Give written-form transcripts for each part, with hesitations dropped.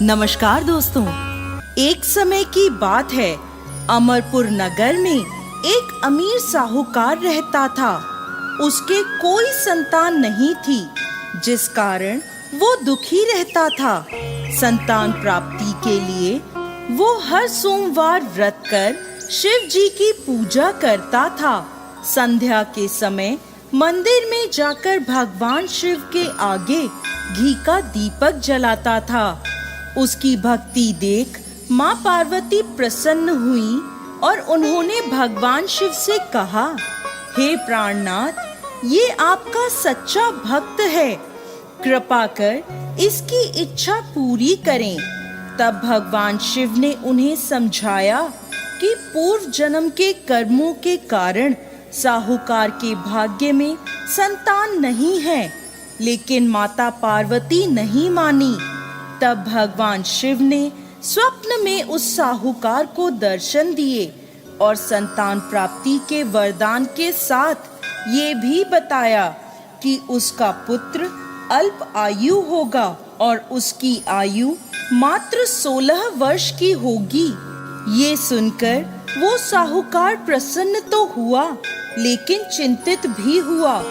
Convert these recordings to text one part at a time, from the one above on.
नमस्कार दोस्तों, एक समय की बात है। अमरपुर नगर में एक अमीर साहूकार रहता था। उसके कोई संतान नहीं थी, जिस कारण वो दुखी रहता था। संतान प्राप्ति के लिए वो हर सोमवार व्रत कर शिव जी की पूजा करता था। संध्या के समय मंदिर में जाकर भगवान शिव के आगे घी का दीपक जलाता था। उसकी भक्ति देख माँ पार्वती प्रसन्न हुई और उन्होंने भगवान शिव से कहा, हे प्राणनाथ, ये आपका सच्चा भक्त है, कृपा कर इसकी इच्छा पूरी करें। तब भगवान शिव ने उन्हें समझाया कि पूर्व जन्म के कर्मों के कारण साहूकार के भाग्य में संतान नहीं है, लेकिन माता पार्वती नहीं मानी। तब भगवान शिव ने स्वप्न में उस साहूकार को दर्शन दिए और संतान प्राप्ति के वरदान के साथ ये भी बताया कि उसका पुत्र अल्प आयु होगा और उसकी आयु मात्र 16 वर्ष की होगी। ये सुनकर वो साहूकार प्रसन्न तो हुआ, लेकिन चिंतित भी हुआ।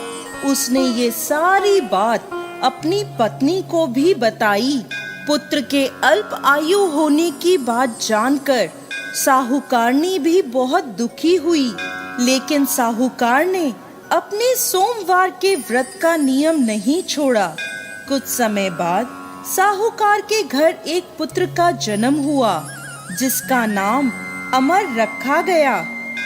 उसने ये सारी बात अपनी पत्नी को भी बताई। पुत्र के अल्प आयु होने की बात जानकर साहूकारनी भी बहुत दुखी हुई, लेकिन साहूकार ने अपने सोमवार के व्रत का नियम नहीं छोड़ा। कुछ समय बाद साहूकार के घर एक पुत्र का जन्म हुआ, जिसका नाम अमर रखा गया।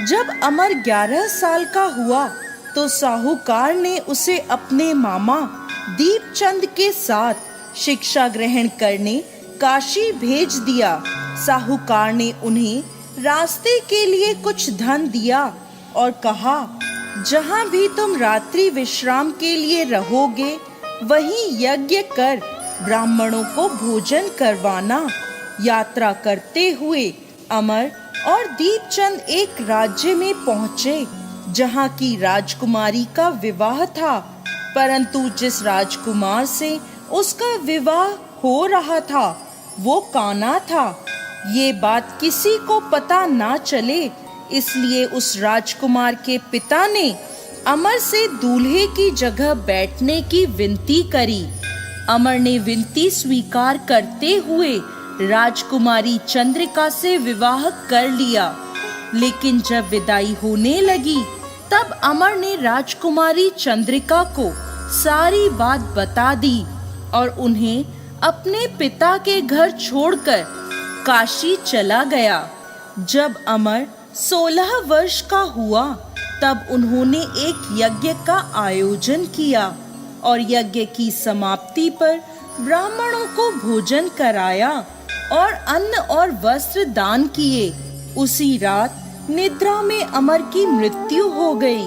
जब अमर 11 साल का हुआ तो साहूकार ने उसे अपने मामा दीपचंद के साथ शिक्षा ग्रहण करने काशी भेज दिया। साहूकार ने उन्हें रास्ते के लिए कुछ धन दिया और कहा, जहाँ भी तुम रात्रि विश्राम के लिए रहोगे, वहीं यज्ञ कर ब्राह्मणों को भोजन करवाना। यात्रा करते हुए अमर और दीपचंद एक राज्य में पहुँचे, जहाँ की राजकुमारी का विवाह था। परंतु जिस राजकुमार से उसका विवाह हो रहा था, वो काना था। ये बात किसी को पता ना चले, इसलिए उस राजकुमार के पिता ने अमर से दूल्हे की जगह बैठने की विनती करी। अमर ने विनती स्वीकार करते हुए राजकुमारी चंद्रिका से विवाह कर लिया। लेकिन जब विदाई होने लगी, तब अमर ने राजकुमारी चंद्रिका को सारी बात बता दी और उन्हें अपने पिता के घर छोड़कर काशी चला गया। जब अमर 16 वर्ष का हुआ, तब उन्होंने एक यज्ञ का आयोजन किया और यज्ञ की समाप्ति पर ब्राह्मणों को भोजन कराया और अन्न और वस्त्र दान किए। उसी रात निद्रा में अमर की मृत्यु हो गई।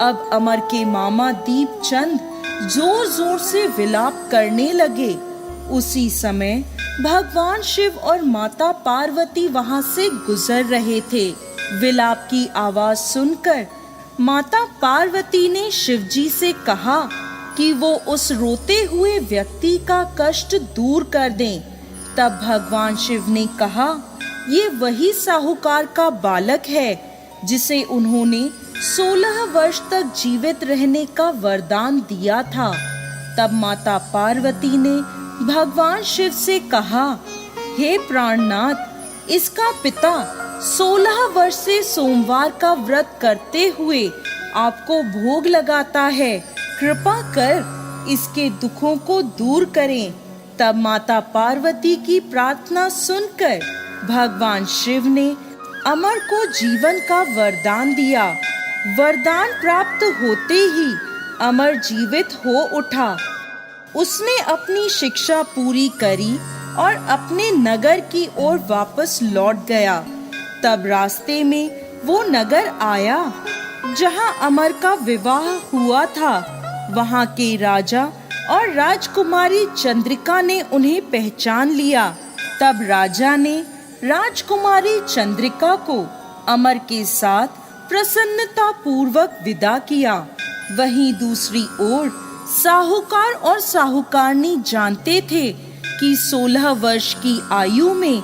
अब अमर के मामा दीपचंद जोर जोर से विलाप करने लगे। उसी समय भगवान शिव और माता पार्वती वहां से गुजर रहे थे। विलाप की आवाज सुनकर माता पार्वती ने शिव जी से कहा कि वो उस रोते हुए व्यक्ति का कष्ट दूर कर दें। तब भगवान शिव ने कहा, ये वही साहूकार का बालक है, जिसे उन्होंने 16 वर्ष तक जीवित रहने का वरदान दिया था। तब माता पार्वती ने भगवान शिव से कहा, हे प्राणनाथ, इसका पिता 16 वर्ष से सोमवार का व्रत करते हुए आपको भोग लगाता है, कृपा कर इसके दुखों को दूर करें। तब माता पार्वती की प्रार्थना सुनकर भगवान शिव ने अमर को जीवन का वरदान दिया। वरदान प्राप्त होते ही अमर जीवित हो उठा। उसने अपनी शिक्षा पूरी करी और अपने नगर की ओर वापस लौट गया। तब रास्ते में वो नगर आया जहां अमर का विवाह हुआ था। वहां के राजा और राजकुमारी चंद्रिका ने उन्हें पहचान लिया। तब राजा ने राजकुमारी चंद्रिका को अमर के साथ प्रसन्नता पूर्वक विदा किया। वहीं दूसरी ओर साहूकार और साहूकारनी जानते थे कि 16 वर्ष की आयु में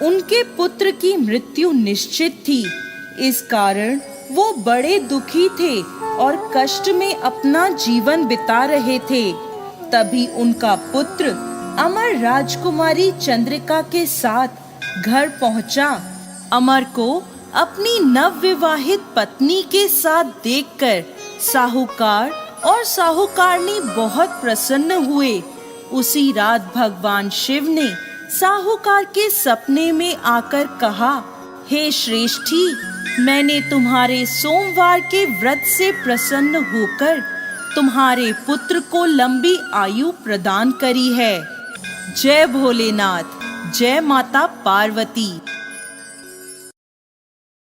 उनके पुत्र की मृत्यु निश्चित थी। इस कारण वो बड़े दुखी थे और कष्ट में अपना जीवन बिता रहे थे। तभी उनका पुत्र अमर राजकुमारी चंद्रिका के साथ घर पहुंचा। अमर को अपनी नवविवाहित पत्नी के साथ देखकर साहूकार और साहूकारनी बहुत प्रसन्न हुए। उसी रात भगवान शिव ने साहूकार के सपने में आकर कहा, हे श्रेष्ठी, मैंने तुम्हारे सोमवार के व्रत से प्रसन्न होकर तुम्हारे पुत्र को लंबी आयु प्रदान करी है। जय भोलेनाथ, जय माता पार्वती।